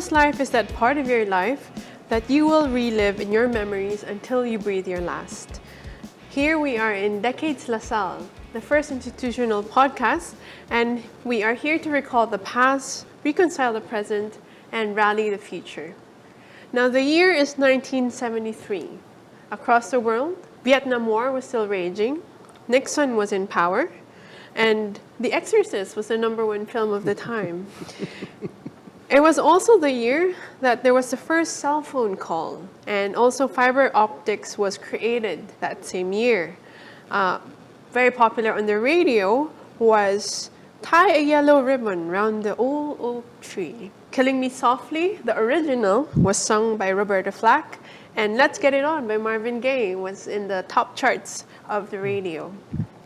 campus life is that part of your life that you will relive in your memories until you breathe your last. Here we are in Decades La Salle, the first institutional podcast, and we are here to recall the past, reconcile the present, and rally the future. Now the year is 1973. Across the world, Vietnam War was still raging, Nixon was in power, and The Exorcist was the #1 film of the time. It was also the year that there was the first cell phone call, and also fiber optics was created that same year. Very popular on the radio was Tie a Yellow Ribbon Round the Old Oak Tree. Killing Me Softly, the original, was sung by Roberta Flack, and Let's Get It On by Marvin Gaye was in the top charts of the radio.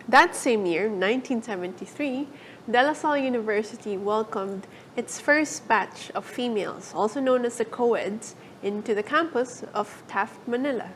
That same year, 1973, De La Salle University welcomed its first batch of females, also known as the coeds, into the campus of Taft, Manila.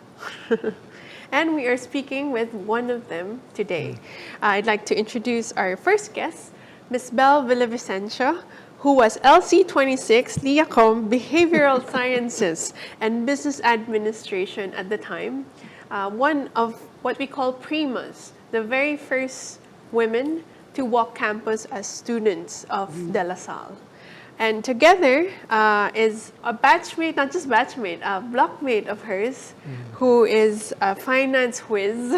And we are speaking with one of them today. I'd like to introduce our first guest, Ms. Bel Villavicencio, who was LC26 Liacom Behavioral Sciences and Business Administration at the time, one of what we call primas, the very first women to walk campus as students of De La Salle. And together is a batchmate, not just batchmate, a blockmate of hers, who is a finance whiz.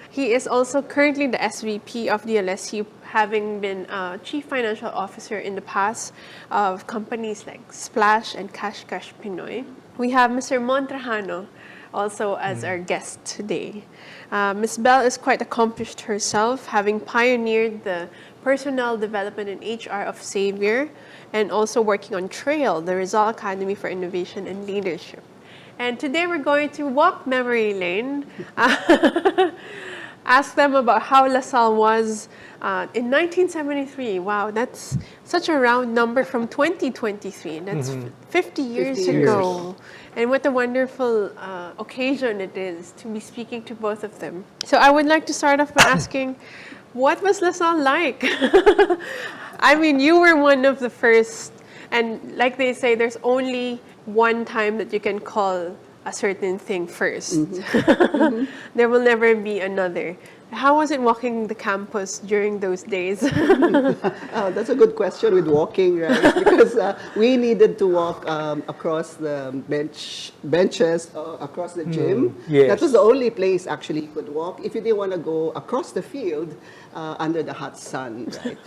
He is also currently the SVP of DLSU, having been Chief Financial Officer in the past of companies like Splash and Cash Cash Pinoy. We have Mr. Mon Trajano also as our guest today. Ms. Bel is quite accomplished herself, having pioneered the personnel development and HR of Xavier, and also working on TRAIL, the Rizal Academy for Innovation and Leadership. And today we're going to walk memory lane, ask them about how La Salle was in 1973. Wow, that's such a round number from 2023. That's 50 years ago. And what a wonderful occasion it is to be speaking to both of them. So I would like to start off by asking, what was La Salle like? I mean, you were one of the first, and like they say, there's only one time that you can call a certain thing first. There will never be another. How was it walking the campus during those days? That's a good question with walking, right? Because we needed to walk across the benches, across the gym. Yes. That was the only place actually you could walk if you didn't want to go across the field under the hot sun, right?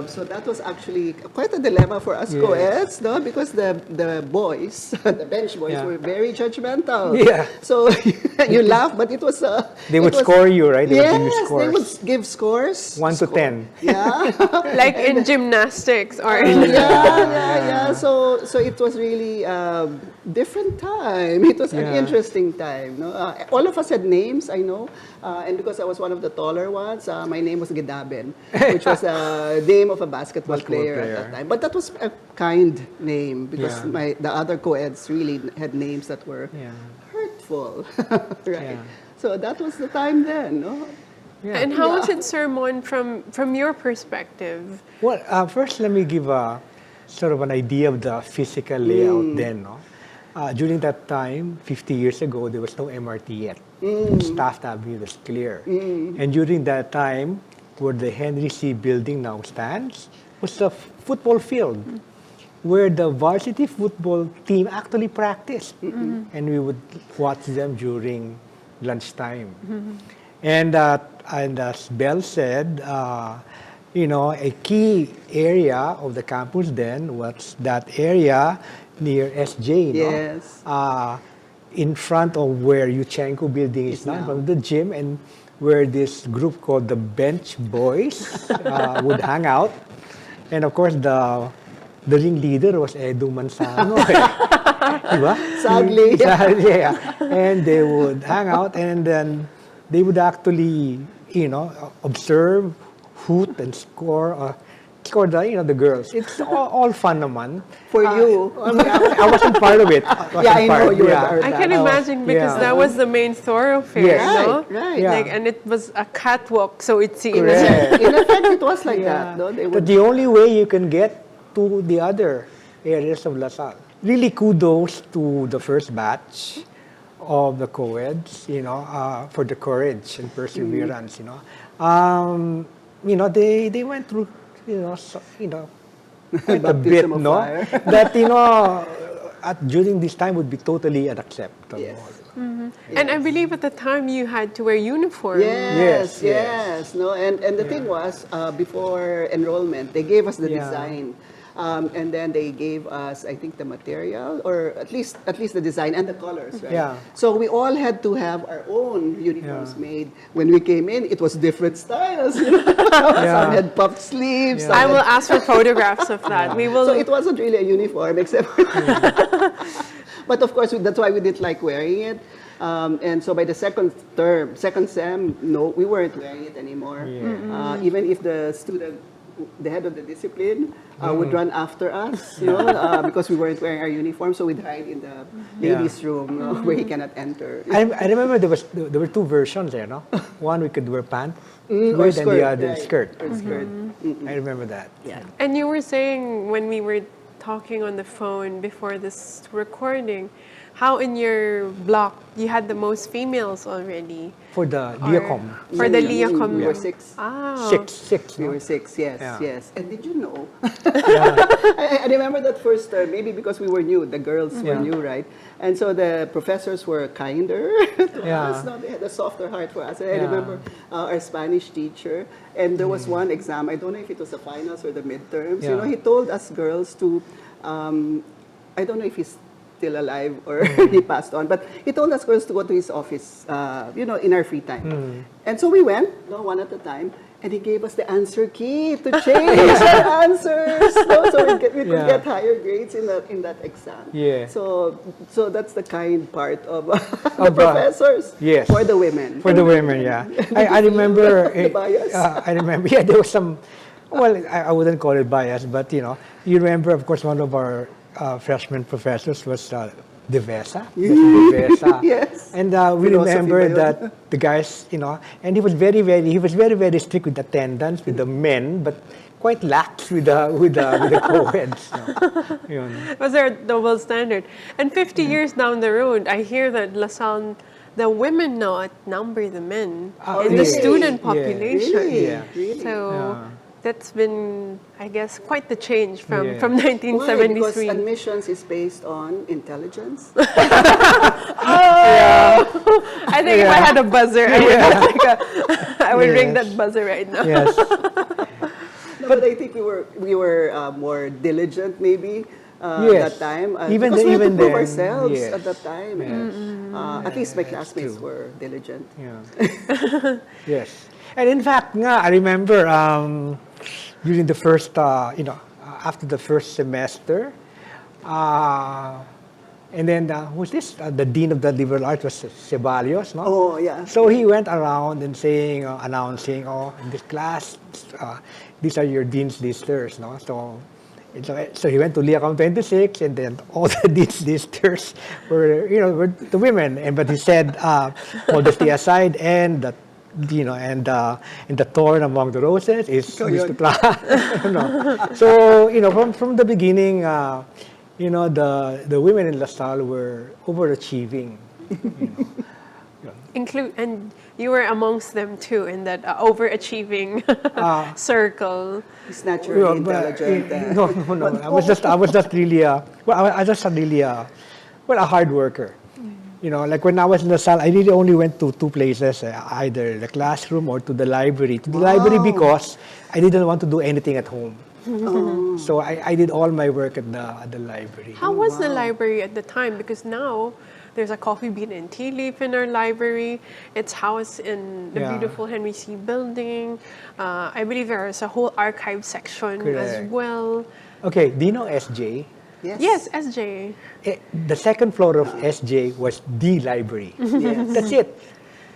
So that was actually quite a dilemma for us co-eds, no? Because the boys, the bench boys, were very judgmental. Yeah. So you laugh, but it was... They would score you, right? They would give you scores. They would give scores. 1 to 10. Yeah. Like in gymnastics or... yeah. So it was really different time. It was an interesting time. No? All of us had names, I know. And because I was one of the taller ones, my name was Gedaben, which was a name of a basketball player at that time. But that was a kind name because the other co-eds really had names that were hurtful. Right. Yeah. So that was the time then, no? Yeah. And how was it, Sir Mon, from your perspective? Well, first let me give a sort of an idea of the physical layout then. No? During that time, 50 years ago, there was no MRT yet. Staff Avenue was clear. And during that time, where the Henry C. building now stands, was a football field where the varsity football team actually practiced. And we would watch them during lunchtime. And as Bel said, a key area of the campus then was that area near SJ, yes. In front of where Yuchenko building is now, from the gym, and where this group called the Bench Boys would hang out. And of course, the ringleader was Edu Manzano. Diba? Sadly. Yeah. And they would hang out, and then they would actually, observe, hoot, and score the girls. It's all fun naman. For you. I wasn't part of it. I know you were. I can imagine because that was the main thoroughfare, yes. Right. Yeah. And it was a catwalk, so it seems. In effect, it was like that. No? But the only way you can get to the other areas of La Salle. Really kudos to the first batch of the co-eds, for the courage and perseverance, they went through, quite a bit, Baptism of no? fire. That, during this time would be totally unacceptable. Yes. And I believe at the time you had to wear uniform. Yes, Yes, yes. yes. No, and the thing was, before enrollment, they gave us the design. And then they gave us, I think, the material, or at least the design and the colors, right? Yeah. So we all had to have our own uniforms made. When we came in, it was different styles. Some had puffed sleeves. Yeah. some I will had- ask for photographs of that. We will. So it wasn't really a uniform, except. But of course, that's why we didn't like wearing it. And so by the second sem, no, we weren't wearing it anymore. Even if the head of the discipline would run after us, because we weren't wearing our uniform, so we'd hide in the ladies' room where he cannot enter. I remember there were two versions there, no? One we could wear pants Or with, and skirt, the other right. skirt. Or skirt. I remember that. Yeah. And you were saying when we were talking on the phone before this recording, how in your block you had the most females already. For the Or- Leocom. For the Leocom. We were 6. Ah. Six. We No? were 6, yes, Yeah. yes. And did you know? Yeah. I remember that first term, maybe because we were new, the girls were Yeah. new, right? And so the professors were kinder to Yeah. us. No, they had a softer heart for us. And I Yeah. remember our Spanish teacher, and there was one exam, I don't know if it was the finals or the midterms, Yeah. he told us girls to, I don't know if he's still alive or he passed on, but he told us girls to go to his office, in our free time. And so we went, one at a time, and he gave us the answer key to change our answers, so we could Yeah. get higher grades in that exam. Yeah. So that's the kind part of the Of, professors yes. for the women. For the women, yeah. I remember. The bias. I remember. Yeah, there was some. Well, I wouldn't call it bias, but you remember, of course, one of our freshman professors was Devesa. Devesa. Yes. And we Philosophy remember ba yun? that the guys, and he was very, very strict with attendance with the men, but quite lax with the co-eds. Yun. Was there a double standard? And 50 years down the road, I hear that La Salle, the women now outnumber the men in the really? student Yeah. population. Really? Yeah. Really? So Yeah. that's been, I guess, quite the change from, Yeah. from Why? Because 1973. admissions is based on intelligence. I think if I had a buzzer, I would, I would ring Yes. that buzzer right now. Yes. No, but I think we were more diligent maybe Yes. that time. Even because we had to even prove then, ourselves yes. at that time. Yes. At least my That's classmates true. were diligent. Yeah. Yes. And in fact, I remember during the first, after the first semester, and then who's this? The dean of the liberal arts was Ceballos, no? Oh, yeah. So he went around and saying, announcing, in this class, these are your dean's listers, no? So he went to Liacom 26, and then all the dean's listers were the women. But he said, modesty aside, and that, and the thorn among the roses is Mr. Cla. So from the beginning, the women in La Salle were overachieving. And you were amongst them too in that overachieving circle. He's naturally intelligent. No. I was just really a hard worker. Like when I was in La Salle, I really only went to two places, either the classroom or to the library. To the library because I didn't want to do anything at home. So I did all my work at the library. How was the library at the time? Because now there's a coffee bean and tea leaf in our library. It's housed in the Yeah. beautiful Henry C. building. I believe there is a whole archive section as Correct. well. Okay, do you know SJ? Yes, SJ. The second floor of SJ was the library. Yes. That's it.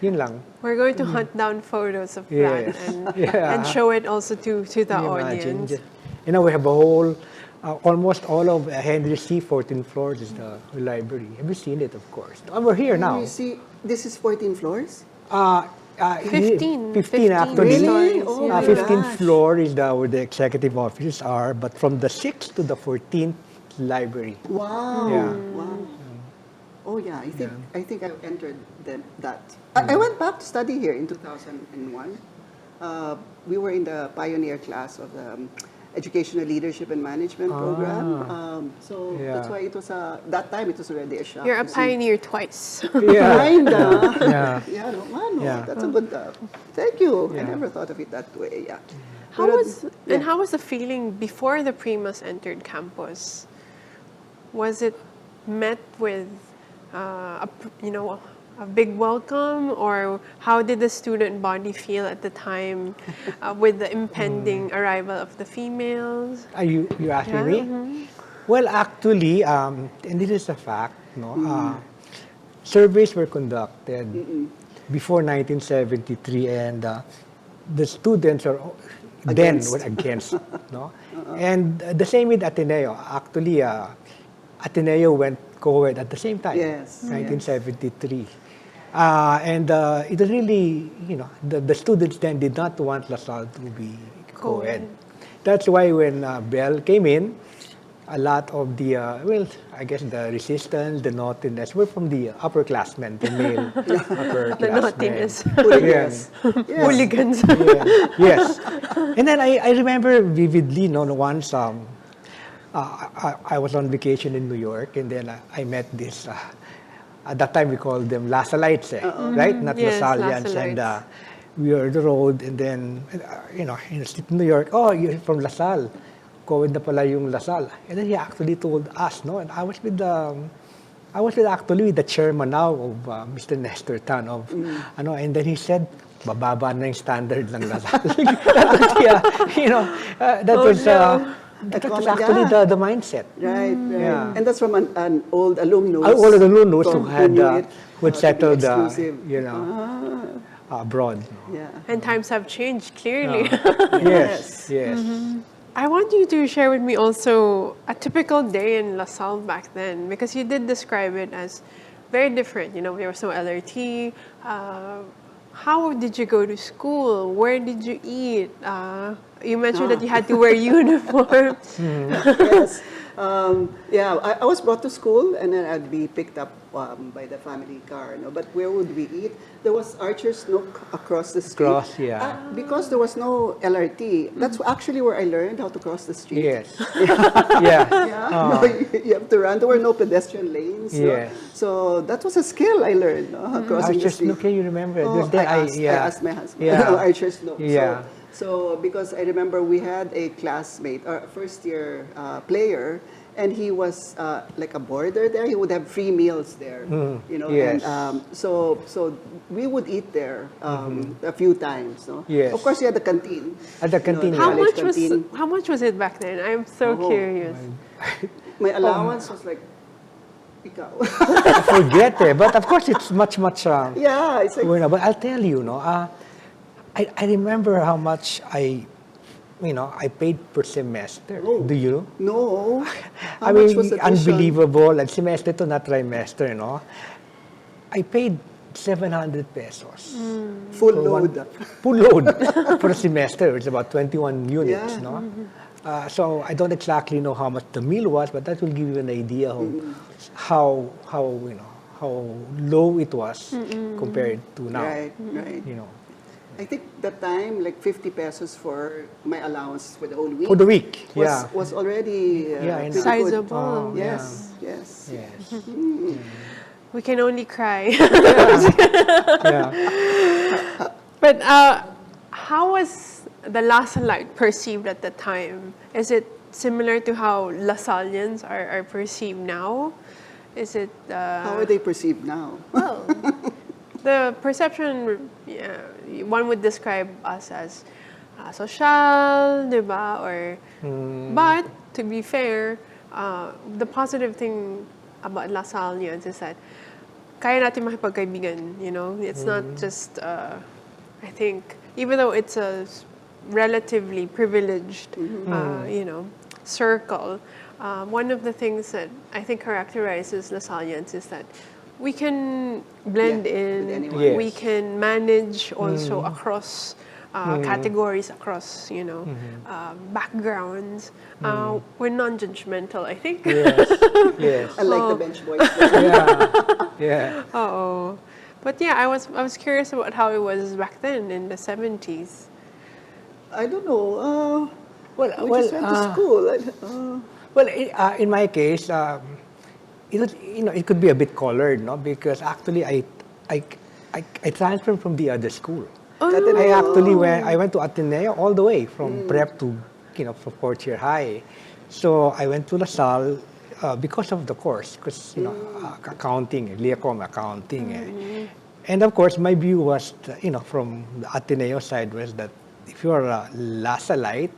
Yun lang. We're going to hunt down photos of Yes. that and, Yeah. and show it also to the Can you imagine? audience. We have a whole, almost all of Henry C. 14 floors is the library. Have you seen it, of course? We're here now. You see, this is 14 floors? 15 15 actually. Really? Oh my 15th gosh. floor is where the executive offices are, but from the 6th to the 14th library. Wow. Yeah. Wow. Oh yeah, I think I entered that. I went back to study here in 2001. We were in the pioneer class of the Educational Leadership and Management program. So that's why it was that time it was already a shock. You're a to see. pioneer twice. Yeah. Kinda. Yeah. Yeah, no, man, Yeah. that's a good. Thank you. I Yeah. never thought of it that way. Yeah. How Pero, was and how was the feeling before the Primas entered campus? Was it met with a big welcome, or how did the student body feel at the time with the impending arrival of the females? Are you asking me? Well, actually, and this is a fact, no? Surveys were conducted before 1973, and the students are Against. then were against, no? And the same with Ateneo. Actually, Ateneo went co-ed at the same time, Yes, 1973. And it was really, the students then did not want La Salle to be co-ed. That's why when Bel came in, a lot of the, I guess the resistance, the naughtiness were from the upperclassmen, the male upperclassmen. The naughtiness. Yes. Hooligans. Yes. And then I remember vividly, once I was on vacation in New York, and then I met this, at that time we called them La Sallites, right? Not Yes, La La Sallians. And Sallites. we were on the road, and then, in New York, oh, you're from La Salle. Co-ed na pala yung La Salle. And then he actually told us, no? And I was with actually with the chairman now of Mr. Nestor Tan of, and then he said, bababa na yung standard ng La Salle. That was actually the mindset. Right, right. Yeah. And that's from an old alumnus. All of the alumnus who had knew who had settled, exclusive. abroad. Yeah. And times have changed, clearly. Yes, yes. I want you to share with me also a typical day in La Salle back then, because you did describe it as very different. There was no LRT. How did you go to school? Where did you eat? You mentioned that you had to wear uniforms. Yes. I was brought to school, and then I'd be picked up by the family car. But where would we eat? There was Archer's Nook across the street. Because there was no LRT, that's actually where I learned how to cross the street. Yes. Yeah. No, you have to run. There were no pedestrian lanes. Yes. So that was a skill I learned, crossing the Archer's street. Nook, can you remember? Oh, I asked my husband. Yeah. Archer's Nook. Yeah. So because I remember we had a classmate, our first year player, and he was like a boarder there. He would have free meals there, Yes. And so we would eat there a few times. No? Yes. Of course, we had the canteen. At the canteen, How college much was canteen. how much was it back then? I'm so curious. My allowance was like, ikaw. I forget it, but of course it's much. Yeah, it's like, But I'll tell you, I remember how much I paid per semester. Oh. Do you? no. How I much mean, was the tuition? unbelievable. And semester to not trimester, I paid 700 pesos. Full for load. Full load for a semester. It's about 21 units, Yeah. So I don't exactly know how much the meal was, but that will give you an idea of how low it was compared to now. Right, right. I think that time, like 50 pesos for my allowance for the whole week. For the week, was already Yeah, pretty Sizable. good. Oh, Yes, yes. Yes. We can only cry. Yeah. But how was the La Salite perceived at the time? Is it similar to how La Sallians are perceived now? Is it... How are they perceived now? Well, the perception, one would describe us as social, diba? Or, but to be fair, the positive thing about La Sallians is that kaya natin makipagkaibigan, It's not just, I think, even though it's a relatively privileged, circle, one of the things that I think characterizes La Sallians is that we can blend with in, anyone. Yes. we can manage also across categories across, backgrounds. We're non-judgmental, I think. Yes. Yes. Unlike the bench boys. Yeah. Yeah. Oh, but yeah, I was curious about how it was back then in the 70s. I don't know. We just well, went to school. Well, in my case, it was, it could be a bit colored, no? Because actually, I transferred from the other school. I went to Ateneo all the way from prep to, for fourth year high. So I went to La Salle because of the course, because accounting, Liacom accounting. And of course, my view was, from the Ateneo side was that if you're a La Salite,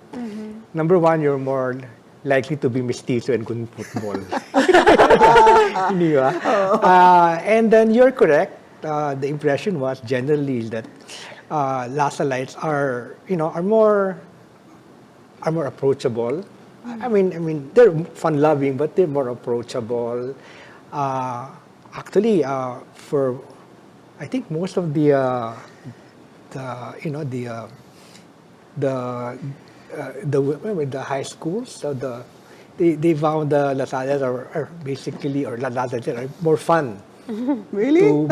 number one, you're more likely to be mestizo and good in football. Di ba? And then you're correct. The impression was generally that La Salites are more approachable. I mean, they're fun-loving, but they're more approachable. Actually, for I think most of the high schools, so they found the La Salles are basically, or La Salles are more fun. Really?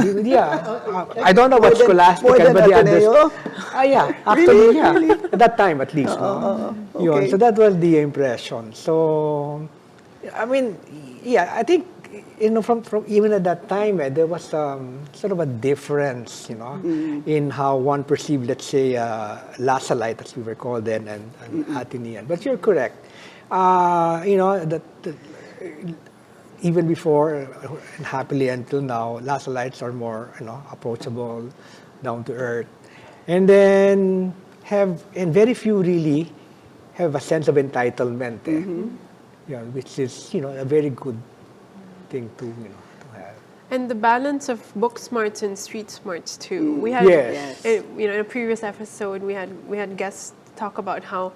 I don't know what scholastic, more than but the others. Ateneo? Yeah, actually, Really? yeah. Really? At that time, at least. No? okay. So that was the impression. So, I mean, yeah, I think, from even at that time, there was sort of a difference, in how one perceived, let's say, La Salite, as we were called then, and Atenean. But you're correct. That even before and happily until now, La Salites are more, approachable, down to earth, and then very few really have a sense of entitlement, which is, a very good thing to have. And the balance of book smarts and street smarts too. We had, Yes. in a previous episode, we had guests talk about how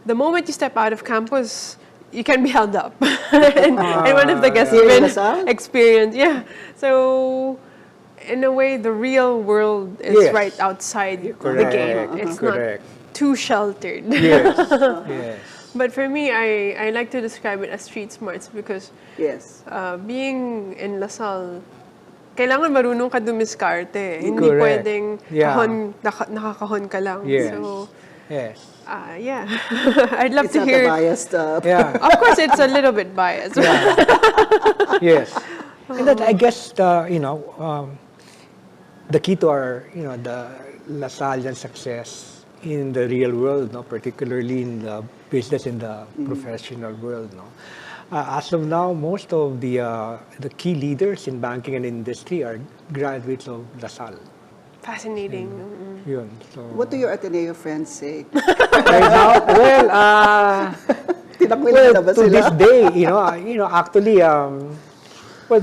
the moment you step out of campus, you can be held up. and one of the guests even experienced, So, in a way, the real world is right outside the gate. It's not too sheltered. Yes. Yes. But for me, I like to describe it as street smarts because being in La Salle, kailangan marunong ka dumiskarte. Hindi pwedeng nakakahon ka lang. Yes. So, yes. I'd love It's to hear. Not a biased. Of course, it's a little bit biased. Yes. And that, I guess, the key to our, the La Sallian success in the real world, particularly in the business, in the professional world, as of now, most of the key leaders in banking and industry are graduates of La Salle. Fascinating. Yun, so. What do your Ateneo friends say? Right now, to this day, actually,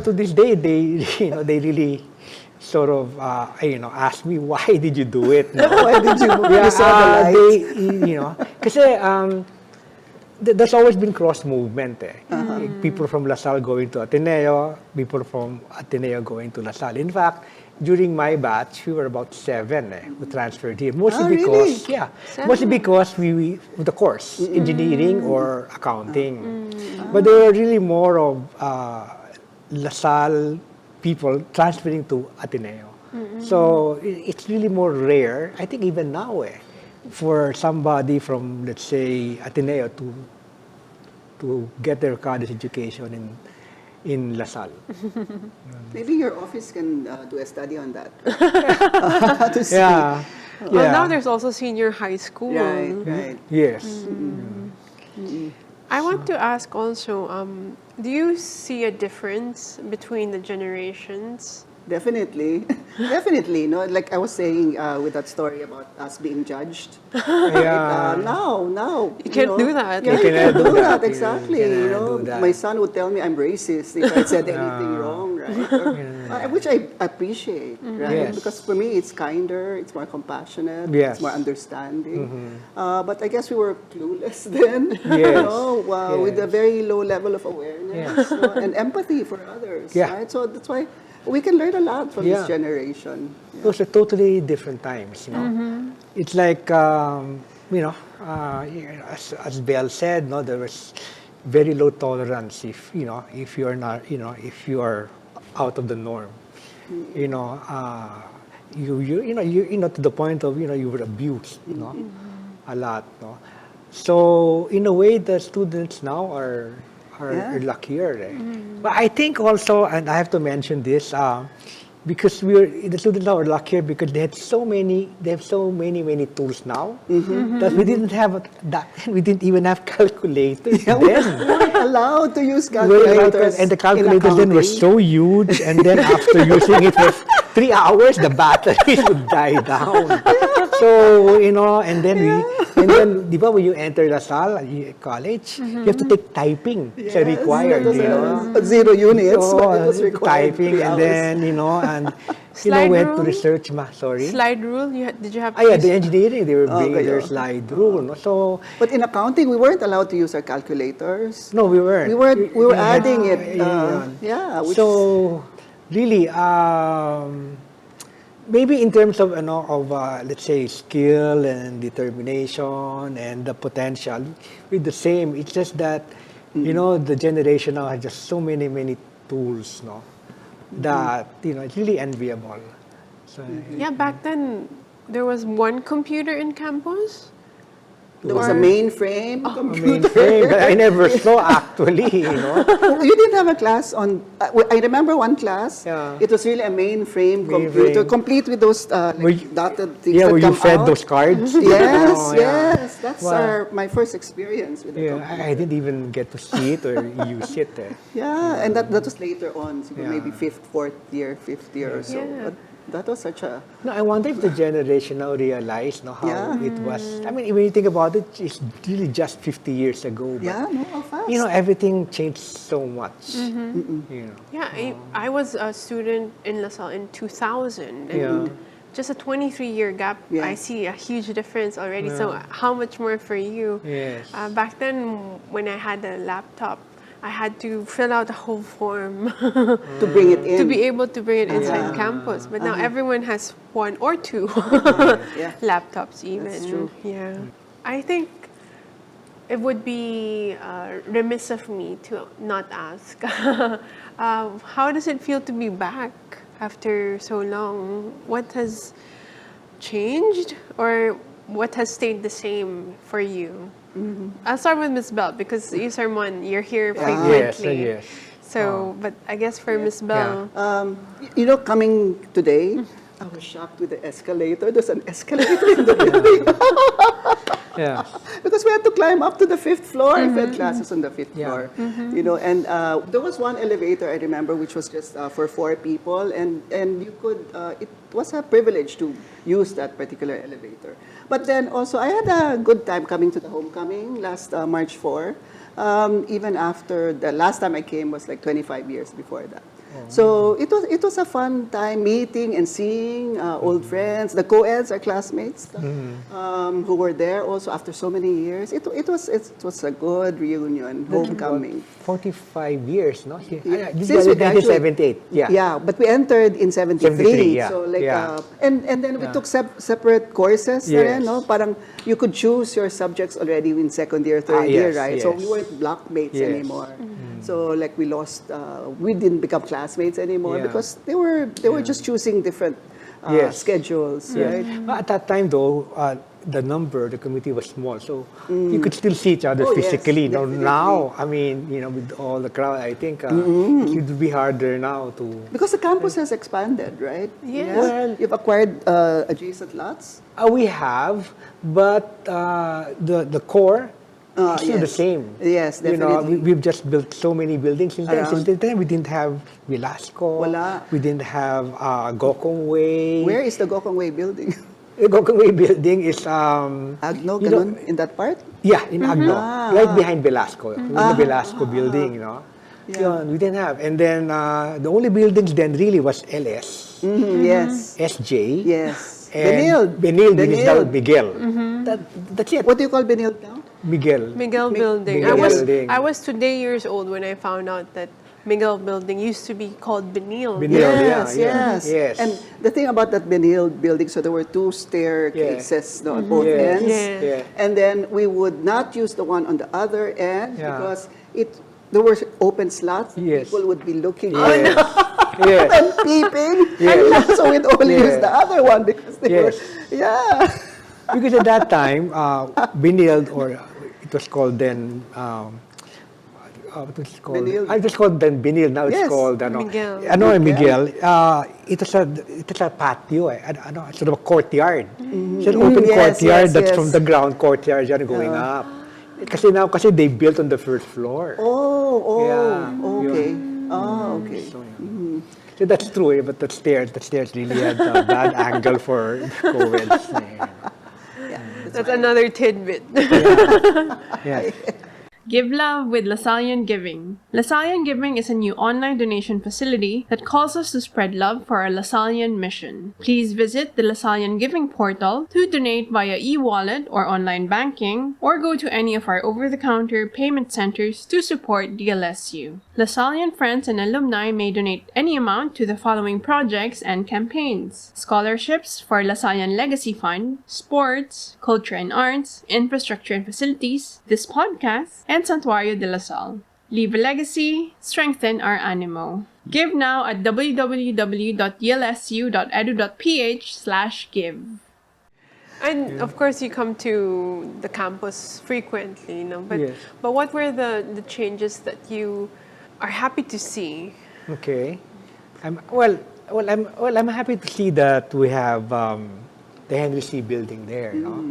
to this day, they really sort of, ask me, why did you do it? Why did you saw the light? Kasi, there's always been cross movement. People from La Salle going to Ateneo, people from Ateneo going to La Salle. In fact, during my batch, we were about 7 who transferred here. Mostly because, mostly because we the course, engineering or accounting. But there were really more of La Salle people transferring to Ateneo. So it's really more rare, I think even now, for somebody from, let's say, Ateneo to get their college education in La Salle. Maybe your office can do a study on that. To see. Well, now there's also senior high school. Right. Yes. I want to ask also, do you see a difference between the generations? Definitely. Like I was saying with that story about us being judged. Now you can't do that. Yeah, you can't do that. Exactly. Do that. My son would tell me I'm racist if I said anything wrong, right? Which I appreciate, right? Yes. Because for me it's kinder, it's more compassionate, Yes. it's more understanding. But I guess we were clueless then. Yes. With a very low level of awareness and empathy for others. Yeah. Right? So that's why we can learn a lot from Yeah. this generation. Yeah. Those are totally different times, you know. It's like, you know, as Bel said, no, there was very low tolerance if, you know, if you're not, you know, if you are out of the norm. You know, you know, to the point of, you know, you were abused, you know, a lot, no. So in a way, the students now are Yeah. luckier. Eh? But I think also, and I have to mention this, because the students now are luckier because they have so many tools now that we didn't have we didn't even have calculators Yeah, we then. weren't allowed to use Well, calculators. and the in calculators then were accounting. so huge, and then after using it for 3 hours, the batteries would die down. So, you know, and then di ba, when you enter La Salle College, you have to take typing. It's required, Yes, you that know. was, 0 units, So, but it was required. typing, 3 and hours. then, you know, and, you know, Slide we had to rule? research, sorry? Slide rule? Did you have to Ah, yeah, use- the engineering, they were bringing Okay, their yeah. slide rule. No? So, But in accounting, we weren't allowed to use our calculators. no, we weren't. We were Yeah. adding it. Yeah. Which, So, really, maybe in terms of, you know, of let's say skill and determination and the potential, we're the same. It's just that, you know, the generation now has just so many tools, no, that, you know, it's really enviable. So, Yeah, back then there was one computer in campus. there was a Or- mainframe I computer. mean, hey, but I never saw actually, you know. You didn't have a class on. I remember one class. Yeah. It was really a mainframe computer, Mainframe. complete with those Were you- dotted things Yeah, that where you come fed out. those cards. Yes, Oh, yeah. yes. That's Wow. my first experience with the Yeah, computer. I didn't even get to see it or use it. Yeah, and that was later on, so Yeah. maybe fifth year or so. Yeah. But that was such a No, I wonder if the generation now realize, no, how Yeah. it was. I mean, when you think about it, it's really just 50 years ago. But, yeah, no, how fast. you know, everything changed so much. You know. Yeah, I was a student in La Salle in 2000. And Yeah. just a 23-year gap, Yeah. I see a huge difference already. So how much more for you? Yes. Back then, when I had a laptop, I had to fill out a whole form to bring it in. to be able to bring it inside Yeah. campus. But now everyone has one or two Yeah. laptops even. true. Yeah. I think it would be remiss of me to not ask. How does it feel to be back after so long? What has changed or what has stayed the same for you? I'll start with Miss Bell because you, Sermon, you're here frequently. Yes, yes. So, but I guess for Miss Bell, You know, coming today, I was shocked with the escalator. There's an escalator in the building. Yeah. Because we had to climb up to the 5th floor if we had classes on the 5th Yeah. floor. You know, and there was one elevator I remember which was just for 4 people, and you could. It was a privilege to use that particular elevator. But then also I had a good time coming to the homecoming last March 4. Even after the last time I came was like 25 years before that. So it was a fun time meeting and seeing old friends, the co-eds, our classmates, who were there also after so many years. It was a good reunion, homecoming. 45 years, no? Yeah. This Since was we graduated. 1978. Yeah. Yeah, but we entered in 73. 73, yeah. So like, Yeah. and then we took separate courses. Na rin, Yes. no? Parang you could choose your subjects already in second year, third year, yes, right? So yes. we weren't blockmates Yes. anymore. So like we lost, we didn't become classmates anymore Yeah. because they were just choosing different Yes. schedules, right? But at that time, though, the committee was small, so you could still see each other Oh, yes, physically. definitely. Now, I mean, you know, with all the crowd, I think it would be harder now to. Because the campus has expanded, right? Yes. Well- You've acquired adjacent lots. We have, but the core is still the Yes. same. Yes, You know, definitely. we've just built so many buildings in there. Around. Since then, we didn't have Velasco. Wala. We didn't have Gokong Way. Where is the Gokong Way building? The Gokong Way building is Agno, you know, ganun, in that part? yeah, in Agno, Ah. right behind Velasco. The Velasco building, you know. Yeah. Yun, we didn't have. And then the only buildings then really was LS, Yes. SJ, Yes. and Benilde. which is now Miguel. That's it. What do you call Benilde now? Miguel. Miguel Building. Miguel Building. I was today years old when I found out that Miguel building used to be called Benil. Benil. Yes, Yeah, yes. yes. And the thing about that Benil building, so there were two staircases no, at both Yes, ends. yes. Yeah. And then we would not use the one on the other end Yeah. because there were open slots. Yes. People would be looking Yes. Yes. and peeping. Yes. So we'd only Yes. use the other one because they Yes. were, yeah. Because at that time, Benil, or it was called then, what was it called? Benil. It was called then Benil. Now Yes. it's called Miguel. Miguel. It was a patio, sort of a courtyard. It's an open Yes, courtyard yes, that's yes. from the ground courtyard going up. Kasi they built on the first floor. Yeah. Okay. Oh, okay. So, yeah. So that's true, but the stairs really had a bad angle for co-eds. Yeah. That's another tidbit. Yeah. Give love with Sallian Giving. Sallian Giving is a new online donation facility that calls us to spread love for our Sallian mission. Please visit the Sallian Giving portal to donate via e-wallet or online banking, or go to any of our over-the-counter payment centers to support DLSU. Sallian friends and alumni may donate any amount to the following projects and campaigns: scholarships for Sallian Legacy Fund, sports, culture and arts, infrastructure and facilities, this podcast, and Santuario de La Salle. Leave a legacy, strengthen our animo. Give now at www.dlsu.edu.ph/give. And of course, you come to the campus frequently, but Yes. but what were the changes that you are happy to see? Okay. I'm happy to see that we have the Henry C. building there. No?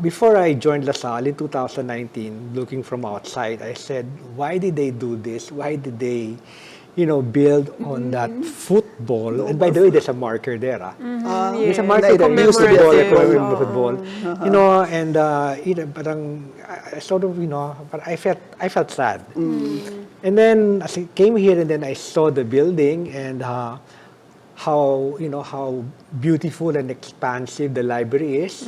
Before I joined La Salle in 2019, looking from outside, I said, why did they do this? Why did they, build on that football? And by the way, there's a marker there. There's a marker there. Used to Commemorative. football. And parang I sort of, but I felt sad. And then as I came here, and then I saw the building and how beautiful and expansive the library is,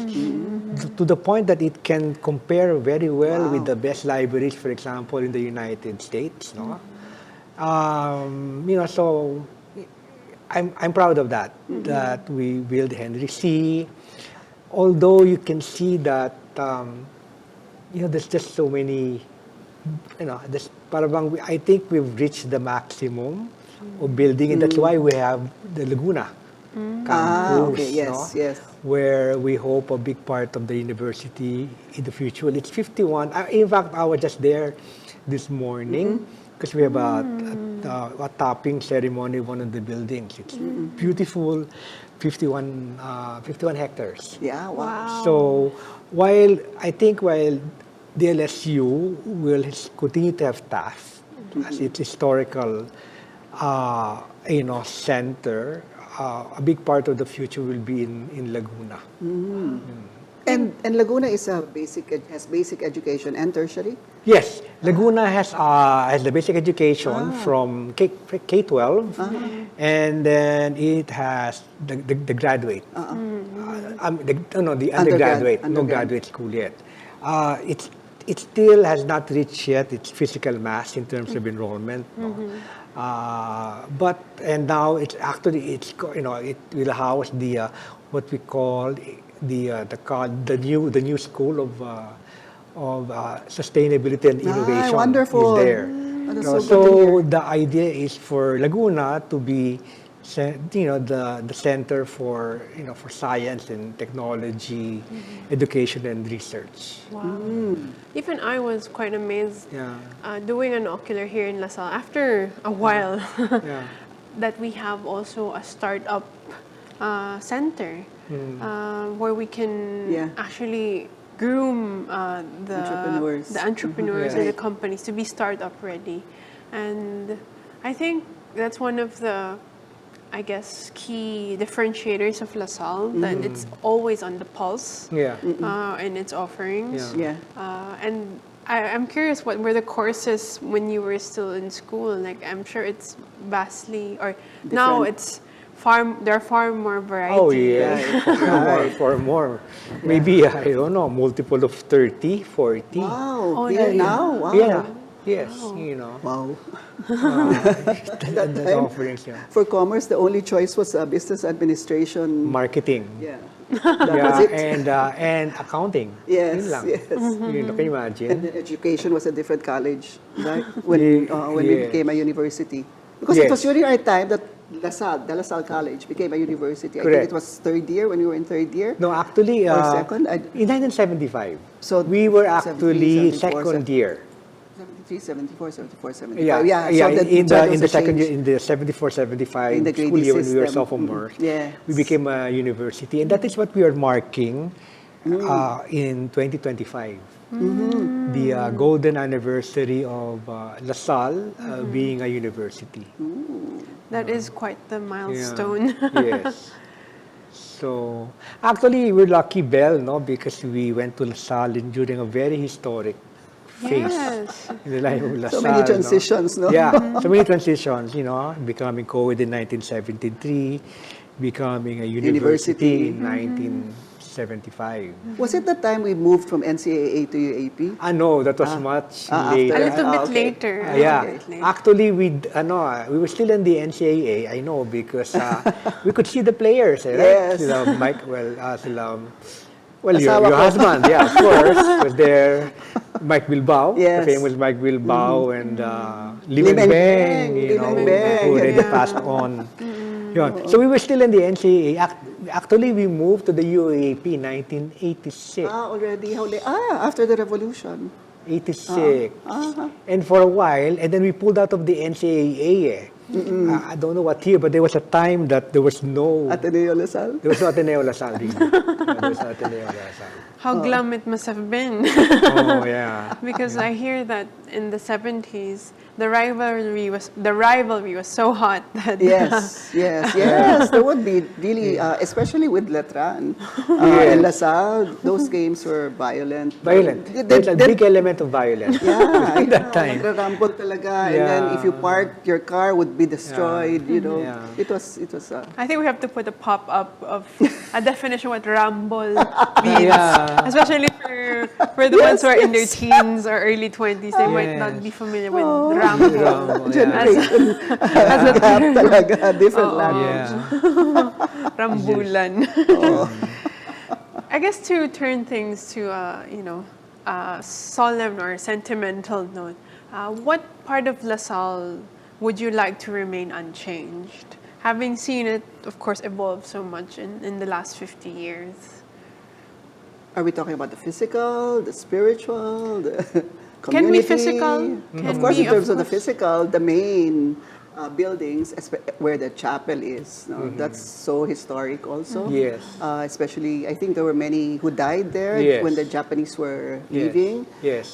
to the point that it can compare very well with the best libraries, for example, in the United States. No, so I'm proud of that. That we built Henry C. Although you can see that there's just so many. I think we've reached the maximum of building, and that's why we have the Laguna campus, okay. Yes, yes. where we hope a big part of the university in the future. It's 51. In fact, I was just there this morning because we have a topping ceremony in one of the buildings. It's beautiful, 51 hectares. Yeah, wow. So while DLSU will continue to have staff as its historical center, a big part of the future will be in Laguna. And Laguna is has basic education and tertiary? Yes, Laguna has the basic education from K-12, and then it has the graduate. The undergraduate, no graduate school yet. It still has not reached yet its physical mass in terms of enrollment. But now it will house the what we call the new school of sustainability and innovation. Wonderful. Is there. That's so good to So hear. the idea is for Laguna to be the center for science and technology, education and research. Wow. Even I was quite amazed Yeah. doing an ocular here in La Salle after a while Yeah. that we have also a startup center where we can actually groom Entrepreneurs. the entrepreneurs Yeah. and the companies to be startup ready. And I think that's one of the key differentiators of La Salle, that it's always on the pulse Yeah. in its offerings. Yeah. And I'm curious, what were the courses when you were still in school? Like, I'm sure it's vastly, or now it's there are far more variety. Oh yeah, far more. Maybe, I don't know, multiple of 30, 40. Wow. Oh, Here yeah. now? Wow. Yeah. Yes, Wow. the offerings, yeah. For commerce, the only choice was business administration. Marketing. Yeah. That was it. And accounting. Yes, Yun lang. yes. Can you And imagine? then education was a different college, right? When we Yes. became a university. Because it was Yes. during our time that the La Salle College became a university. I think Correct. it was third year when we were in third year. No, actually, Or second? in 1975, So we were 73, actually 74, second year. 73, 74, 74, 75. Yeah, So in there was the a second year, change in the 74, 75 in the school grading year when we were system. sophomores, Yes. we became a university. And that is what we are marking in 2025. The golden anniversary of La Salle being a university. That is quite the milestone. Yes. So, actually, we're lucky, Bel, no? Because we went to La Salle during a very historic phase Yes. in the life of La So Salle. many transitions, no? Yeah, so many transitions, becoming co-ed in 1973, becoming a university in 1975. Was it the time we moved from NCAA to UAP? No, that was much after. later. A little bit okay. later. Yeah, A bit later. actually, we were still in the NCAA. I know because we could see the players, right? Yes. Sila Mike, your Asawa ko. husband, yeah, of course, was there. Mike Bilbao, Yes. the famous Mike Bilbao, and Lim Lim and and Beng, Beng, Lim and Beng, who already yeah. passed on. Yun. So we were still in the NCAA. Actually, we moved to the UAP in 1986. Already. How late? After the revolution. 86. And for a while, and then we pulled out of the NCAA. I don't know what year, but there was a time that there was no Ateneo La Salle. There was no Ateneo La Salle. There was no Ateneo La Salle. How glum it must have been. Oh, yeah. Because I hear that in the 70s, the rivalry was so hot that Yes, yes. There would be really, especially with Letran and La Salle, those games were violent. Violent. There's a big element of violence Yeah, at that time. nagrarambol talaga. And then if you parked, your car would be destroyed, Yeah. It was I think we have to put a pop-up of a definition what ramble means. Yeah. Especially for the ones who are in their teens or early 20s, they might not be familiar with ramble. Ramble, generation As a gap talaga, different language. Yeah. rambulan. I guess to turn things to solemn or sentimental note, what part of La Salle would you like to remain unchanged? Having seen it, of course, evolve so much in the last 50 years. Are we talking about the physical, the spiritual, the community? Can be physical. Of course, in terms of the physical, the main buildings, where the chapel is, that's so historic also. Yes. Especially, I think there were many who died there Yes. when the Japanese were Yes. leaving. Yes.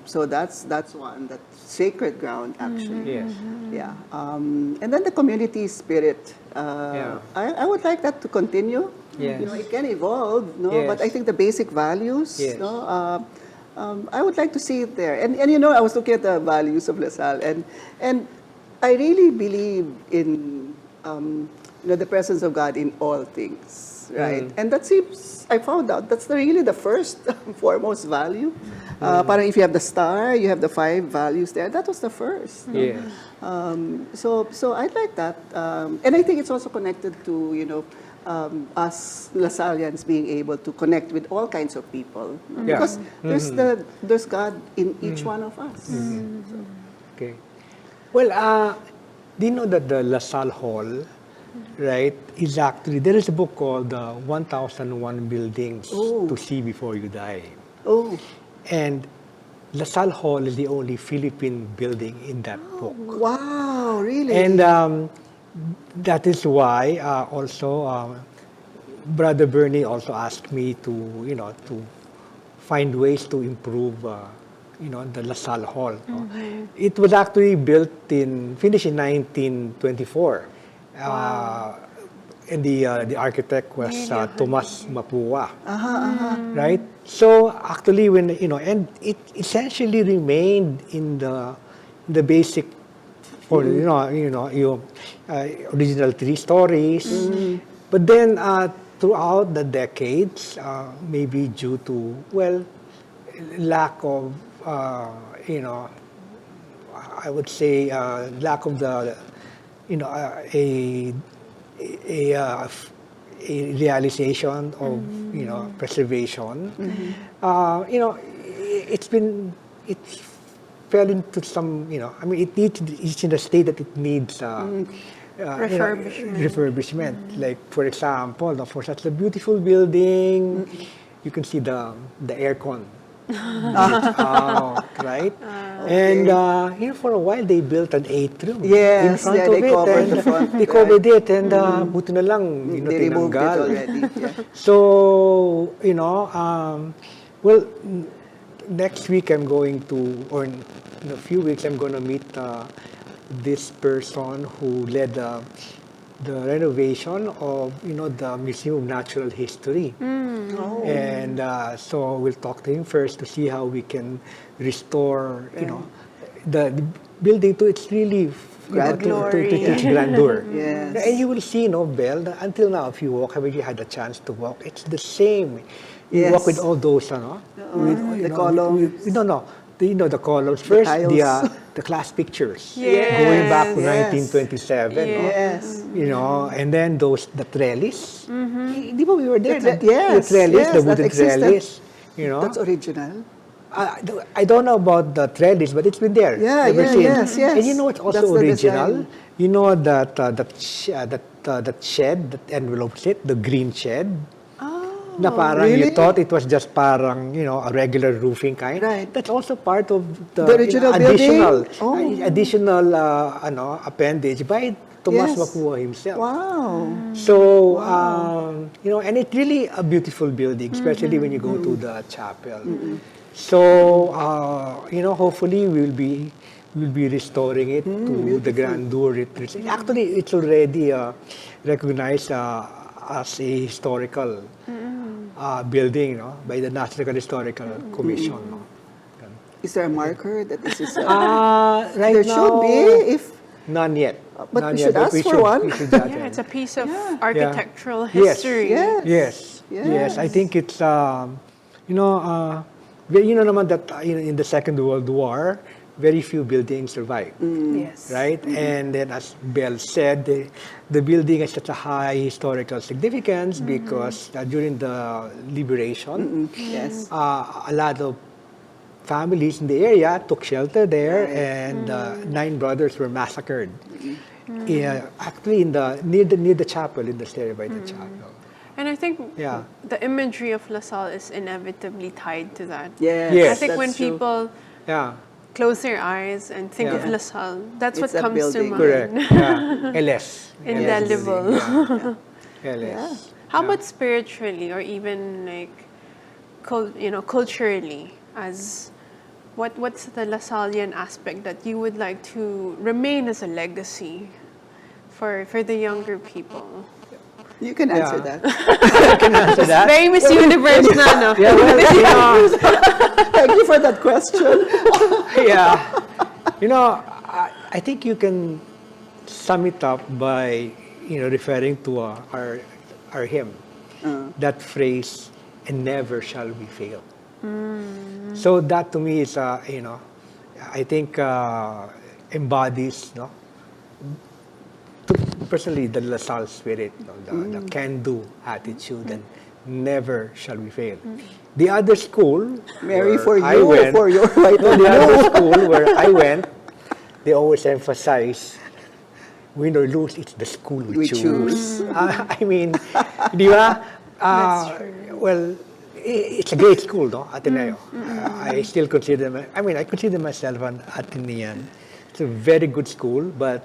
So that's one, that sacred ground actually. Yes. Yeah. And then the community spirit. I would like that to continue. Yes. It can evolve, Yes. but I think the basic values, Yes. I would like to see it there. And I was looking at the values of La Salle, and I really believe in the presence of God in all things, right? And that seems, I found out, that's really the first foremost value. Parang if you have the star, you have the 5 values there. That was the first. Yes. So I'd like that, and I think it's also connected to us La Sallians being able to connect with all kinds of people, Yeah. because there's God in each one of us. Okay. Well, do you know that the La Salle Hall, right, is actually, there is a book called 1001 Buildings to See Before You Die. Oh, And La Salle Hall is the only Philippine building in that book. wow, really? And that is why also Brother Bernie also asked me to find ways to improve the La Salle Hall. It was actually finished in 1924. And the architect was Tomas Mapua. Right? So actually and it essentially remained in the basic for original 3 stories. But then throughout the decades, maybe due to lack of I would say lack of the, a, uh, f- a realization of, preservation. It's fell into some, I mean, it's in a state that it needs refurbishment. Like, for example, for such a beautiful building, you can see the aircon. Out, right? Okay. And for a while they built an atrium in Yes, front yeah, of they it, covered and the front, they covered it, and buti na lang, They removed it tinanggal. already. Yeah. So, well, next week I'm going to, or in a few weeks, I'm going to meet this person who led the renovation of, the Museum of Natural History. Oh. And so we'll talk to him first to see how we can restore, the building to its really Grandeur. to its grandeur. Yes. And you will see, Bel, that until now, if you walk, have you had a chance to walk? It's the same. You Yes. walk with all those, The columns. the columns. First, tiles. the class pictures. Yes. Going back to Yes. 1927. Yes. And then the trellis. Di ba we were there? The yes, The trellis, yes, the that wooden existed. trellis. That's original. I don't know about the trellis, but it's been there Yeah, ever yeah, since. yes. And you know what's also That's the original? design. You know that shed that envelopes it, the green shed. Na parang really? you thought it was just parang, a regular roofing kind. Right. That's also part of the, The original additional, building? Oh. additional appendage by Tomas Yes. Mapua himself. Wow. So, and it's really a beautiful building, especially when you go to the chapel. So, hopefully we'll be restoring it to the grandeur it receives. Actually, it's already recognized as a historical building, by the National Historical Commission. Is there a marker that this is? Right There now, should be. If none yet. but None we yet, should ask for one. we should judge Yeah, it. it's a piece of Yeah. architectural Yes. history. Yes. Yes. I think it's, naman that in the Second World War, very few buildings survived, Yes. right? And then, as Bel said, the building has such a high historical significance because during the liberation, Yes. a lot of families in the area took shelter there, and 9 brothers were massacred. Actually, near the chapel, in the stairway by the chapel. And I think Yeah. the imagery of La Salle is inevitably tied to that. Yes. Yes. I think that's when true. people Yeah, close their eyes and think of Yeah. La Salle, that's It's what that comes to building. mind. correct. Yeah. LS. Indelible. Yeah. LS. How Yeah. about spiritually or even like, culturally? As what's the La Sallian aspect that you would like to remain as a legacy for the younger people? You can answer Yeah. that. I can answer that. Very Miss Universe na, no? Yeah, well, Thank you for that question. yeah. I think you can sum it up by, referring to our hymn. That phrase, "and never shall we fail." So that to me is, I think embodies, personally, the La Salle spirit, the can-do attitude, and never shall we fail. The other school, Mary, where for I you, went, for your right no, of the other you. school where I went, they always emphasize, win or lose, it's the school we We choose. I mean, di ba? That's true. Well, it's a great school, no? Ateneo. I still consider, I consider myself an Atenean. It's a very good school, but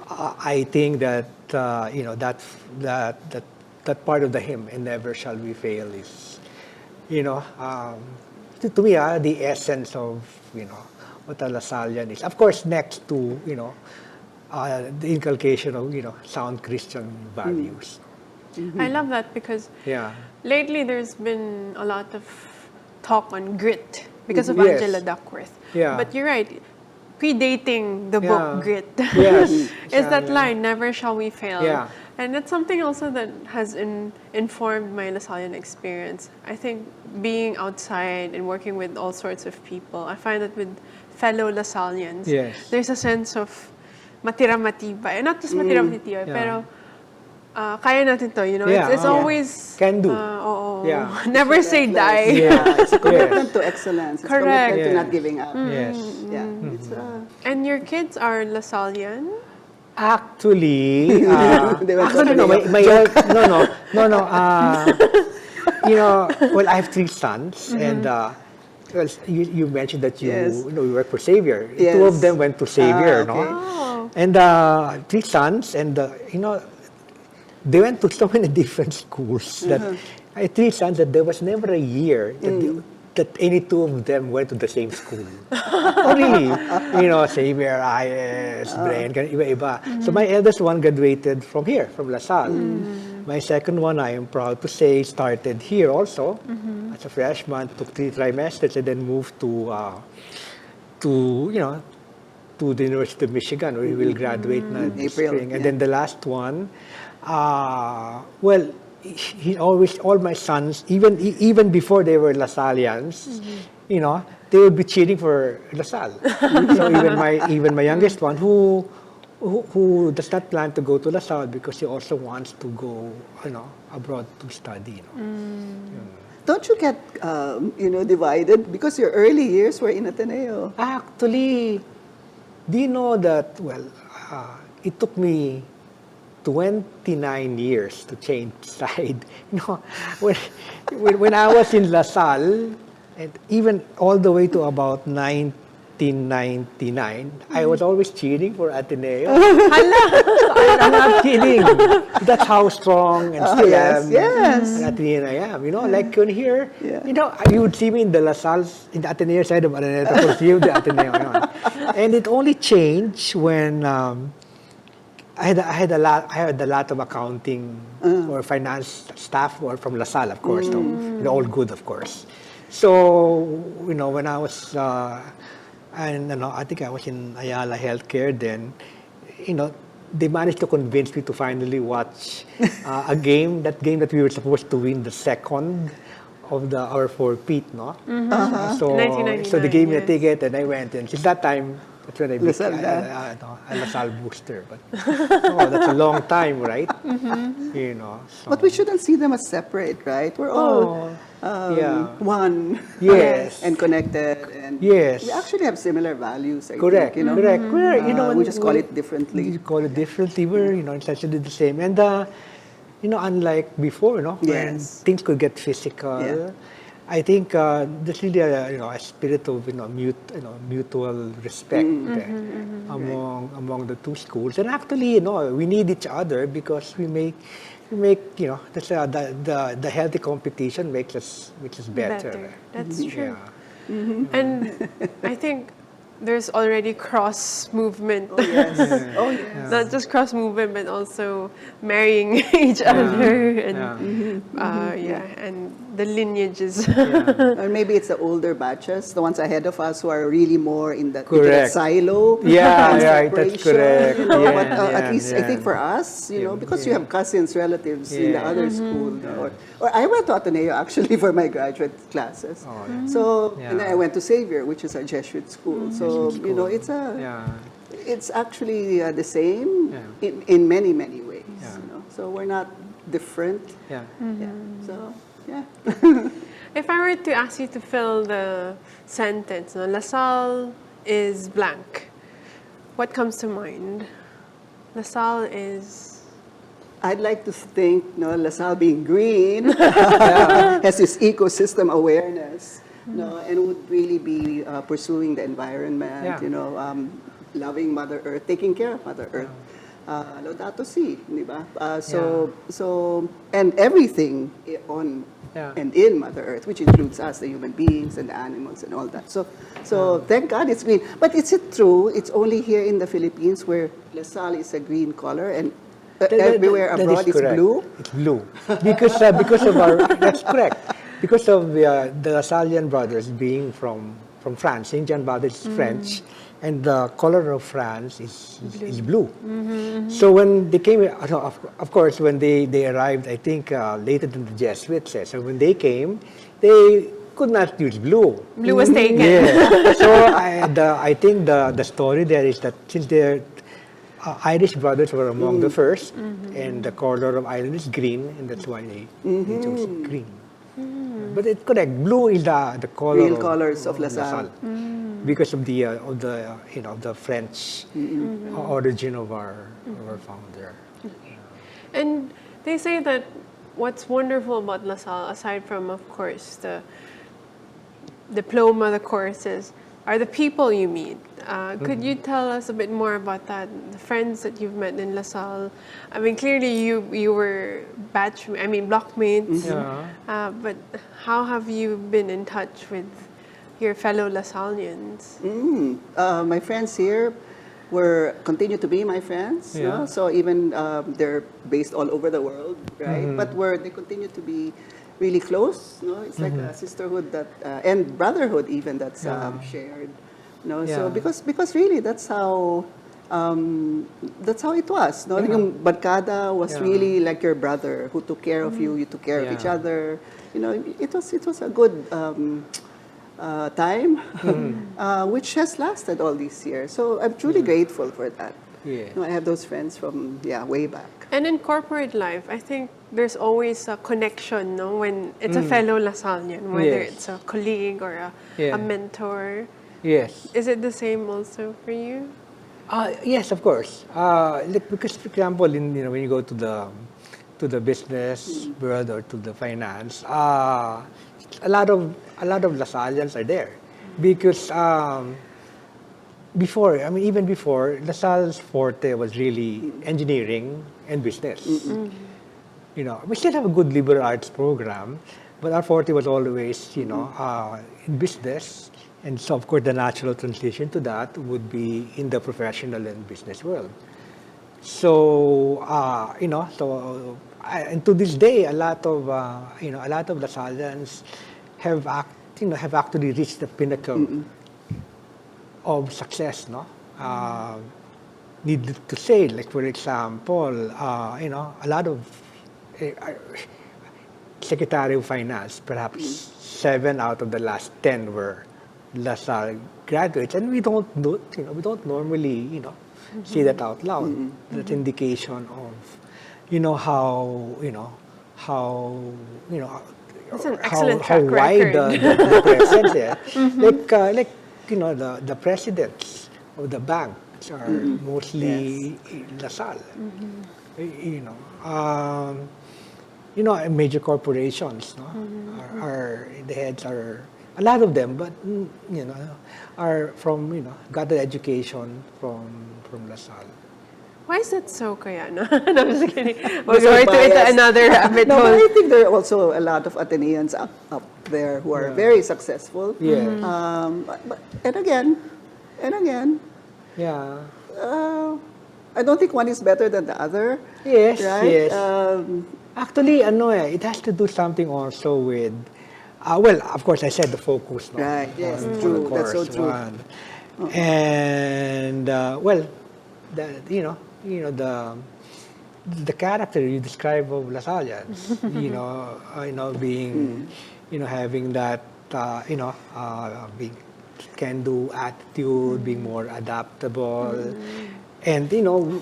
I think that, that part of the hymn, "and never shall we fail," is, to me, the essence of, what a La Sallian is. Of course, next to, the inculcation of, sound Christian values. I love that because Yeah. lately there's been a lot of talk on grit because of Yes. Angela Duckworth. Yeah. But you're right. Predating the Yeah. book Grit Yes. is that Yeah. line, "Never shall we fail." Yeah. And that's something also that has informed my La Sallian experience. I think being outside and working with all sorts of people, I find that with fellow Lasallians, Yes. there's a sense of matira-matibay. Not just matira-matibay, Yeah. pero kaya natin to, you know. Yeah, It's yeah. always... Can do. Oo. Yeah. Never say die. Yeah. It's a commitment to excellence. It's a Correct. commitment to not Yes. giving up. Yes. Yeah. It's, And your kids are Lasallian? Actually, They went actually, to no, Ateneo. no. You know, well, I have 3 sons, and well, you mentioned that Yes. you work for Xavier. Yes. 2 of them went to Xavier, okay. no? Oh. And 3 sons, and you know, they went to so many different schools that I had 3 sons that there was never a year that any 2 of them went to the same school. Oh, really? You know, Xavier, IS, Brain, iba-iba. So my eldest one graduated from here, from La Salle. My second one, I am proud to say, started here also as a freshman, took 3 trimesters, and then moved to the University of Michigan, where he will graduate na this April, spring. And yeah. then the last one, well, he always, all my sons, even before they were Sallians, you know, they would be cheering for La Salle. So even my youngest one, who does not plan to go to La Salle because he also wants to go, you know, abroad to study. You know. Don't you get, divided because your early years were in Ateneo? Actually, do you know that, well, it took me 29 years to change side. You know, when I was in La Salle, and even all the way to about 1999, I was always cheering for Ateneo. I'm not kidding. That's how strong and still yes, am yes. an Atenean I am. You know, like when here, Yeah. you know, you would see me in the La Salle, in the Ateneo side of Araneta, tapos you the Ateneo. Yun. And it only changed when I had a lot of accounting or finance staff or from La Salle, of course, no? All good, of course. So, you know, when I was, and you know, I think I was in Ayala Healthcare then, you know, they managed to convince me to finally watch a game, that game that we were supposed to win the second of our four-peat, no? So 1999, they gave me a yes. ticket and I went, and since that time, that's when I La Salle, became a La Salle booster. But that's a long time, right? You know. So. But we shouldn't see them as separate, right? We're all yeah. one. Yes. And connected. And Yes. we actually have similar values, I Correct. think. You know? Correct. Correct. You know, we when just call it differently. You call it differently. We're, you know, essentially the same. And, you know, unlike before, you know, when Yes. things could get physical, Yeah. I think there's really a spirit of, you know, mutual respect among the 2 schools. And actually, you know, we need each other because we make you know, that's the healthy competition makes us better. That's true. Yeah. And I think there's already cross movement. Oh, yes. Oh, yes. Not just cross movement, but also marrying each other and and the lineages. Or maybe it's the older batches, the ones ahead of us who are really more in that Correct. silo. Yeah, and right, that's separation, correct. You know, Yeah, but yeah, at least I yeah. think for us, you know, because you have cousins, relatives in the Yeah. other school. Or I went to Ateneo actually for my graduate classes. Oh, yeah. So, Yeah. and then I went to Xavier, which is a Jesuit school. So, you know, it's actually the same in many, many ways. Yeah. You know? So we're not different. Yeah. Yeah. So, yeah. If I were to ask you to fill the sentence, no, La Salle is blank, what comes to mind? La Salle is... I'd like to think, La Salle being green has this ecosystem awareness, and would really be pursuing the environment, Yeah. loving Mother Earth, taking care of Mother Earth. Laudato Si, di ba? So, and everything on and in Mother Earth, which includes us, the human beings and the animals and all that. So thank God it's green. But is it true? It's only here in the Philippines where La Salle is a green color and everywhere That abroad is it's correct. blue? It's blue. Because of our, that's correct. Because of the Sallian brothers being from France, Saint John brothers is French, and the color of France is blue. So when they came, of course, when they arrived, I think later than the Jesuits. So when they came, they could not use blue. Blue was taken. Yeah. So I think the story there is that since they're Irish brothers were among the first, and the color of Ireland is green, and that's why they chose green. But it's correct. Blue is the color Real colors of La Salle. because of the the French origin of our founder. And they say that what's wonderful about La Salle, aside from, of course, the diploma, the courses, are the people you meet. Could you tell us a bit more about that? The friends that you've met in La Salle. I mean, clearly you were blockmates. But how have you been in touch with your fellow La Sallians? My friends here continue to be my friends. Yeah. No? So even they're based all over the world, right? But they continue to be really close. No, it's like a sisterhood that and brotherhood even that's shared. No, so because really that's how it was. No, yung barkada was really like your brother who took care of you. You took care of each other. You know, it was a good time, which has lasted all these years. So I'm truly grateful for that. Yeah. You know, I have those friends from way back. And in corporate life, I think there's always a connection, no? When it's a fellow LaSallian, whether it's a colleague or a mentor. Yes. Is it the same also for you? Yes, of course. Because, for example, when you go to the business world or to the finance, a lot of LaSallians are there, because even before, LaSalle's forte was really engineering and business. You know, we still have a good liberal arts program, but our forte was always, in business. And so, of course, the natural transition to that would be in the professional and business world. So, and to this day, a lot of LaSallians have actually reached the pinnacle of success, no? Needless to say, like for example, a lot of Secretary of Finance, perhaps 7 out of the last 10 were La Salle graduates, and we don't normally, say that out loud. That's indication of, It's an excellent how track wide record. the presence is. Like the presidents of the banks are mostly La Salle. Major corporations, are the heads are a lot of them, but are from got the education from La Salle. Why is that so, kaya? No, I'm just kidding. We'll go into another rabbit No, but hole. I think there are also a lot of Ateneans up there who are very successful. Yeah. But and again, Yeah. I don't think one is better than the other. Yes. Right? Yes. Actually, it has to do something also with. Well, of course, I said the focus. No? Right. Yes. On True. the course, That's so true. one. And the character you describe of LaSallians, being, having that, being can-do attitude, being more adaptable, and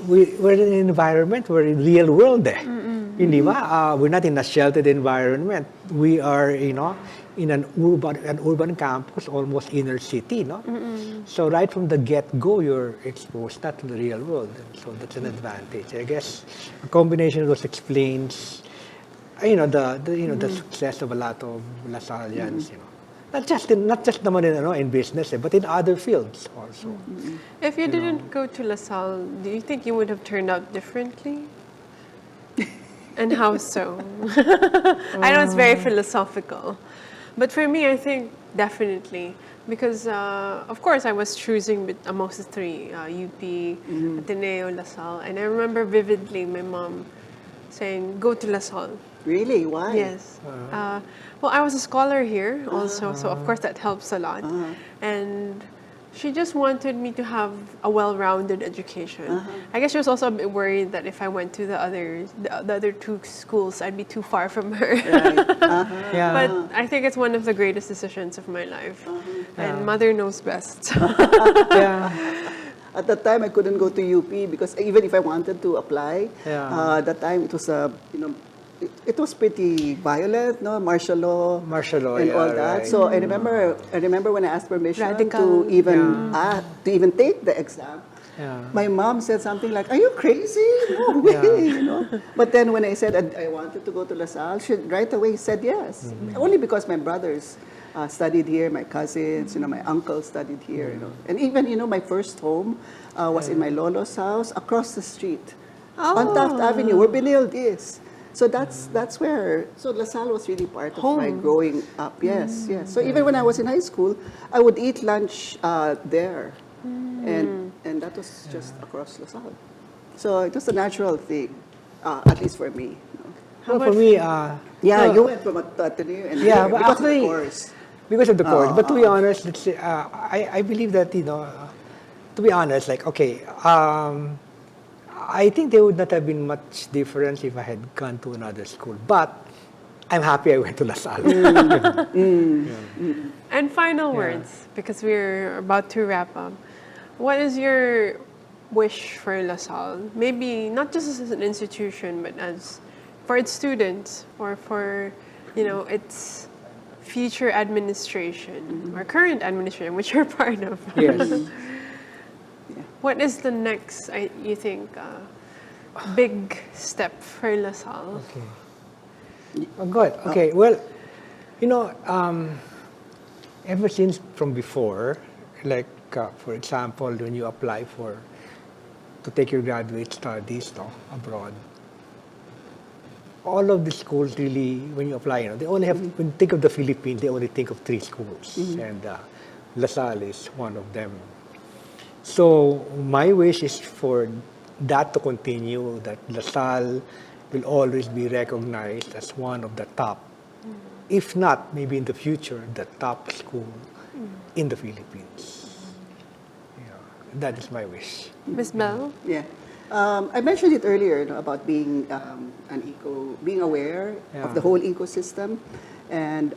we're in an environment, we're in real world there. Hindi ba? We're not in a sheltered environment. We are, in an urban campus, almost inner city, no? So right from the get-go, you're exposed not to the real world, and so that's an advantage. I guess a combination of those explains, the success of a lot of LaSallians, Not just naman in business, but in other fields also. If you didn't go to La Salle, do you think you would have turned out differently? And how so? I know it's very philosophical. But for me, I think definitely. Because, of course, I was choosing amongst the three, UP, Ateneo, La Salle. And I remember vividly my mom saying, go to La Salle. Really? Why? Yes. Well, I was a scholar here also, so of course that helps a lot. And She just wanted me to have a well-rounded education. I guess she was also a bit worried that if I went to the other two schools, I'd be too far from her. Right. Yeah. But I think it's one of the greatest decisions of my life. And mother knows best. Yeah. At that time, I couldn't go to UP because even if I wanted to apply, Yeah. at that time it was it was pretty violent, no, martial law, and all that. right. So I remember when I asked permission Radical. to even take the exam. Yeah. My mom said something like, "Are you crazy? No way!" But then when I said I wanted to go to La Salle, she right away said yes. Only because my brothers studied here, my cousins, my uncle studied here, and even my first home was in my lolo's house across the street on Taft Avenue, where Benil is. So that's where. So La Salle was really part of my growing up. Yes, yes. So even when I was in high school, I would eat lunch there, and that was just across La Salle. So it was a natural thing, at least for me. Well, for me, You went from Ateneo and Yeah, here but because actually- of the course. because of the course. But to be honest, let's say, I believe that, to be honest, like, okay, I think there would not have been much difference if I had gone to another school. But I'm happy I went to La Salle. And final words, because we're about to wrap up. What is your wish for La Salle? Maybe not just as an institution, but as for its students or for, its future administration or current administration, which you're part of. Yes. What is the next, you think, big step for La Salle? Okay. Oh, good. Okay. Well, ever since from before, like, for example, when you apply to take your graduate studies abroad, all of the schools really, when you apply, they only have, when you think of the Philippines, they only think of 3 schools. And La Salle is one of them. So my wish is for that to continue, that La Salle will always be recognized as one of the top, if not, maybe in the future, the top school in the Philippines. That is my wish. Miss Bel? Yeah. I mentioned it earlier about being being aware of the whole ecosystem and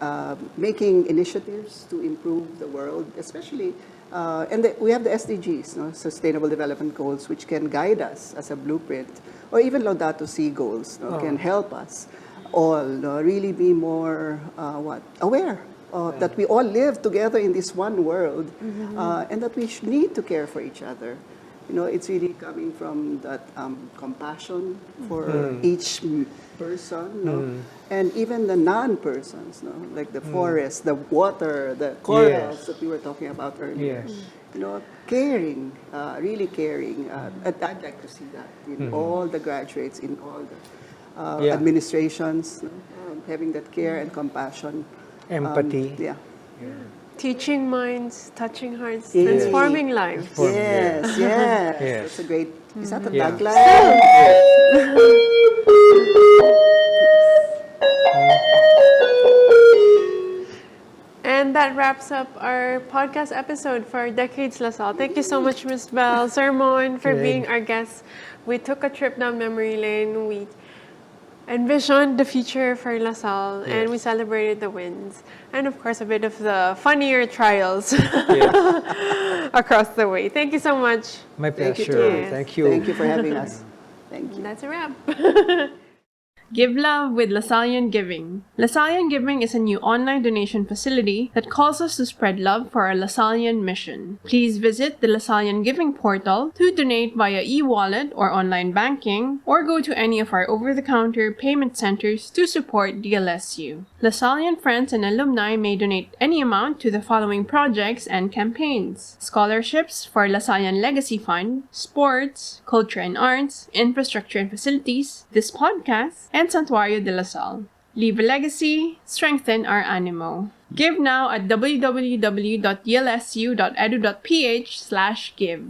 making initiatives to improve the world, especially. We have the SDGs, Sustainable Development Goals, which can guide us as a blueprint, or even Laudato Si goals can help us all really be more aware that we all live together in this one world, and that we need to care for each other. It's really coming from that compassion for each person, and even the non-persons, like the forest, the water, the corals that we were talking about earlier. Yes. Caring, really caring. I'd like to see that in all the graduates, in all the administrations, having that care and compassion. Empathy. Teaching minds, touching hearts, Yes. transforming lives. Yes. Yes. That's a great. Is that a Yeah. tagline? And that wraps up our podcast episode for Decades La Salle. Thank you so much, Miss Bel, Sir Mon, for Good. being our guest. We took a trip down memory lane. We envisioned the future for La Salle, and we celebrated the wins. And of course, a bit of the funnier trials across the way. Thank you so much. My Thank you, pleasure. Yes. Thank you. Thank you for having us. Thank you. And that's a wrap. Give love with Sallian Giving. Sallian Giving is a new online donation facility that calls us to spread love for our Sallian mission. Please visit the Sallian Giving portal to donate via e-wallet or online banking, or go to any of our over-the-counter payment centers to support DLSU. Sallian friends and alumni may donate any amount to the following projects and campaigns: scholarships for Sallian Legacy Fund, sports, culture and arts, infrastructure and facilities, this podcast, and Santuario de La Salle. Leave a legacy, strengthen our animo. Give now at www.dlsu.edu.ph/give.